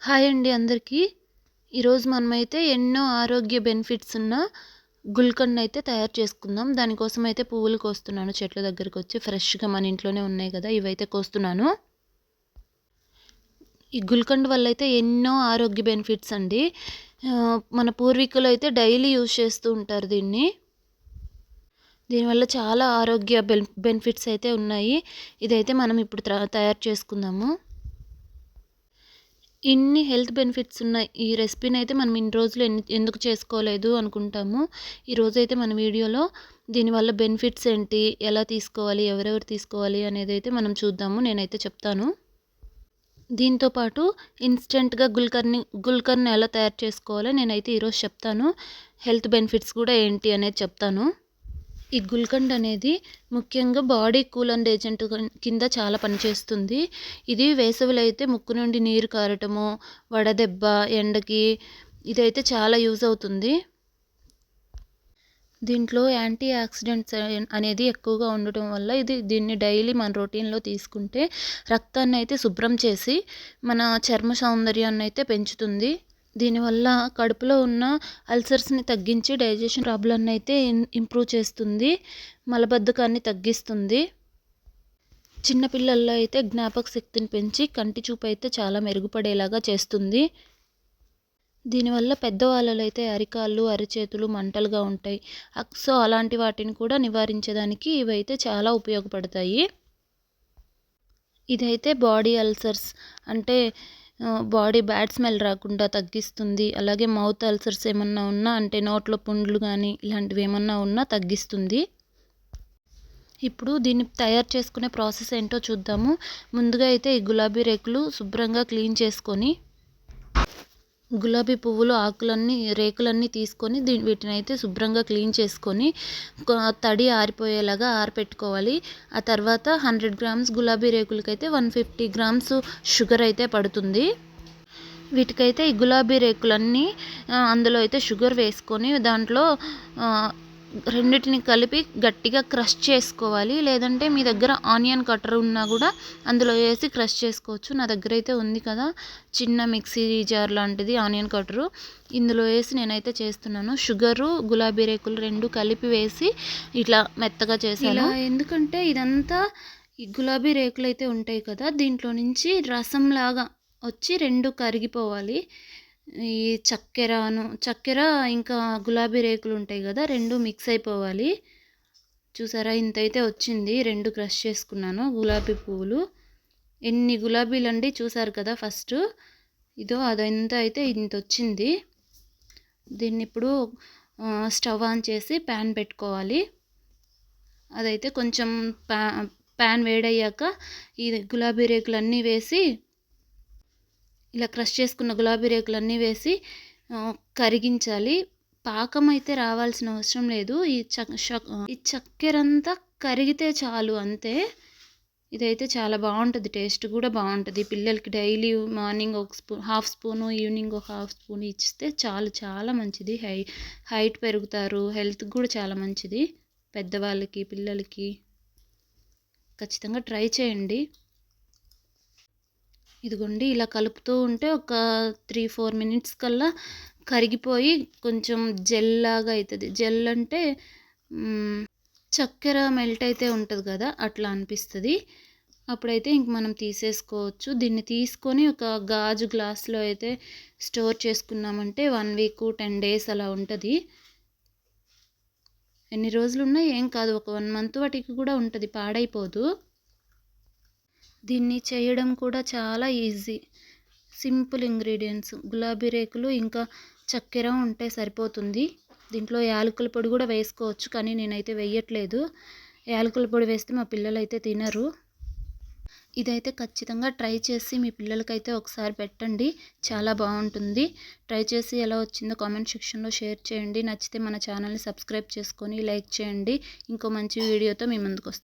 Hi అండి అందరికీ. ఈరోజు మనమైతే ఎన్నో ఆరోగ్య బెనిఫిట్స్ ఉన్న గుల్కండ్ అయితే తయారు చేసుకుందాం. దానికోసం అయితే పువ్వులు కోస్తున్నాను. చెట్ల దగ్గరకొచ్చి ఫ్రెష్‌గా మన ఇంట్లోనే ఉన్నాయి కదా! ఇవైతే కోస్తున్నాను. ఈ గుల్కండ్ వల్ల అయితే ఎన్నో ఆరోగ్య బెనిఫిట్స్ అండి. మన పూర్వీకులు అయితే డైలీ యూజ్ చేస్తూ ఉంటారు దీన్ని. దీనివల్ల చాలా ఆరోగ్య బెనిఫిట్స్ అయితే ఉన్నాయి. ఇదైతే మనం ఇప్పుడు తయారు చేసుకుందాము. ఇన్ని హెల్త్ బెనిఫిట్స్ ఉన్న ఈ రెసిపీని అయితే మనం ఇన్ని రోజులు ఎందుకు చేసుకోలేదు అనుకుంటాము. ఈరోజైతే మన వీడియోలో దీనివల్ల బెనిఫిట్స్ ఏంటి, ఎలా తీసుకోవాలి, ఎవరెవరు తీసుకోవాలి అనేది అయితే మనం చూద్దాము. నేనైతే చెప్తాను. దీంతో పాటు ఇన్స్టెంట్‌గా గుల్కర్ని ఎలా తయారు చేసుకోవాలో నేనైతే ఈరోజు చెప్తాను. హెల్త్ బెనిఫిట్స్ కూడా ఏంటి అనేది చెప్తాను. ఈ గుల్కండ్ అనేది ముఖ్యంగా బాడీ కూలెంట్ ఏజెంట్ కింద చాలా పనిచేస్తుంది. ఇది వేసవిలో అయితే ముక్కు నుండి నీరు కారటము, వడదెబ్బ, ఎండకి ఇదైతే చాలా యూజ్ అవుతుంది. దీంట్లో యాంటీ ఆక్సిడెంట్స్ అనేది ఎక్కువగా ఉండటం వల్ల దీన్ని డైలీ మన రొటీన్‌లో తీసుకుంటే రక్తాన్ని అయితే శుభ్రం చేసి మన చర్మ సౌందర్యాన్ని అయితే పెంచుతుంది. దీనివల్ల కడుపులో ఉన్న అల్సర్స్‌ని తగ్గించి డైజెషన్ ప్రాబ్లమ్‌ని అయితే ఇంప్రూవ్ చేస్తుంది. మలబద్ధకాన్ని తగ్గిస్తుంది. చిన్న పిల్లల్లో అయితే జ్ఞాపక శక్తిని పెంచి కంటి చూపు అయితే చాలా మెరుగుపడేలాగా చేస్తుంది. దీనివల్ల పెద్దవాళ్ళలో అయితే అరికాళ్ళు, అరిచేతులు మంటలుగా ఉంటాయి. సో అలాంటి వాటిని కూడా నివారించడానికి ఇవైతే చాలా ఉపయోగపడతాయి. ఇదైతే బాడీ అల్సర్స్ అంటే బాడీ బ్యాడ్ స్మెల్ రాకుండా తగ్గిస్తుంది. అలాగే మౌత్ అల్సర్స్ ఏమన్నా ఉన్నా అంటే నోట్లో పుండ్లు కానీ ఇలాంటివి ఏమన్నా ఉన్నా తగ్గిస్తుంది. ఇప్పుడు దీన్ని తయారు చేసుకునే ప్రాసెస్ ఏంటో చూద్దాము. ముందుగా అయితే ఈ గులాబీ రేకులు శుభ్రంగా క్లీన్ చేసుకొని గులాబీ పువ్వులు రేకులన్నీ తీసుకొని వీటినైతే శుభ్రంగా క్లీన్ చేసుకొని తడి ఆరిపోయేలాగా ఆరపెట్టుకోవాలి. ఆ తర్వాత 100 గ్రామ్స్ గులాబీ రేకులకైతే 150 గ్రామ్స్ షుగర్ అయితే పడుతుంది. వీటికైతే ఈ గులాబీ రేకులన్నీ అందులో అయితే షుగర్ వేసుకొని దాంట్లో రెండిటిని కలిపి గట్టిగా క్రష్ చేసుకోవాలి. లేదంటే మీ దగ్గర ఆనియన్ కటర్ ఉన్నా కూడా అందులో వేసి క్రష్ చేసుకోవచ్చు. నా దగ్గర అయితే ఉంది కదా చిన్న మిక్సీ జార్ లాంటిది ఆనియన్ కటరు. ఇందులో వేసి నేనైతే చేస్తున్నాను. షుగరు, గులాబీ రేకులు 2 కలిపి వేసి ఇట్లా మెత్తగా చేశాను. ఎందుకంటే ఇదంతా ఈ గులాబీ రేకులు అయితే ఉంటాయి కదా, దీంట్లో నుంచి రసంలాగా వచ్చి 2 కరిగిపోవాలి. ఈ చక్కెర ఇంకా గులాబీ రేకులు ఉంటాయి కదా, 2 మిక్స్ అయిపోవాలి. చూసారా, ఇంతైతే వచ్చింది. 2 క్రష్ చేసుకున్నాను గులాబీ పువ్వులు. ఎన్ని గులాబీలండి చూసారు కదా ఫస్ట్. అదంతా అయితే ఇంత వచ్చింది. దీన్ని ఇప్పుడు స్టవ్ ఆన్ చేసి ప్యాన్ పెట్టుకోవాలి. అదైతే కొంచెం ప్యాన్ వేడయ్యాక ఈ గులాబీ రేకులన్నీ వేసి ఇలా క్రష్ చేసుకున్న గులాబీ రేకులన్నీ వేసి కరిగించాలి. పాకం అయితే రావాల్సిన అవసరం లేదు. ఈ చక్కెర అంతా కరిగితే చాలు, అంతే. ఇదైతే చాలా బాగుంటుంది. టేస్ట్ కూడా బాగుంటుంది. పిల్లలకి డైలీ మార్నింగ్ ఒక హాఫ్ స్పూను, ఈవినింగ్ ఒక హాఫ్ స్పూన్ ఇస్తే చాలా మంచిది. హైట్ పెరుగుతారు. హెల్త్ కూడా చాలా మంచిది. పెద్దవాళ్ళకి, పిల్లలకి ఖచ్చితంగా ట్రై చేయండి. ఇదిగోండి, ఇలా కలుపుతూ ఉంటే ఒక 3-4 మినిట్స్ కల్లా కరిగిపోయి కొంచెం జెల్ లాగా అవుతుంది. జెల్ అంటే చక్కెర మెల్ట్ అయితే ఉంటుంది కదా, అట్లా అనిపిస్తుంది. అప్పుడైతే ఇంక మనం తీసేసుకోవచ్చు. దీన్ని తీసుకొని ఒక గాజు గ్లాస్లో అయితే స్టోర్ చేసుకున్నామంటే 1 వీక్ 10 డేస్ అలా ఉంటుంది. ఎన్ని రోజులు ఉన్నా ఏం కాదు. ఒక 1 మంత్ వాటికి కూడా ఉంటుంది, పాడైపోదు. దీన్ని చేయడం కూడా చాలా ఈజీ. Simple ingredients. గులాబీ రేకులు ఇంకా చక్కెర ఉంటే సరిపోతుంది. దీంట్లో యాలకుల పొడి కూడా వేసుకోవచ్చు, కానీ నేనైతే వేయట్లేదు. యాలకుల పొడి వేస్తే మా పిల్లలైతే తినరు. ఇదైతే ఖచ్చితంగా ట్రై చేసి మీ పిల్లలకైతే ఒకసారి పెట్టండి. చాలా బాగుంటుంది. ట్రై చేసి ఎలా వచ్చిందో కామెంట్ సెక్షన్లో షేర్ చేయండి. నచ్చితే మన ఛానల్ని సబ్స్క్రైబ్ చేసుకొని లైక్ చేయండి. ఇంకో మంచి వీడియోతో మీ ముందుకు వస్తాను.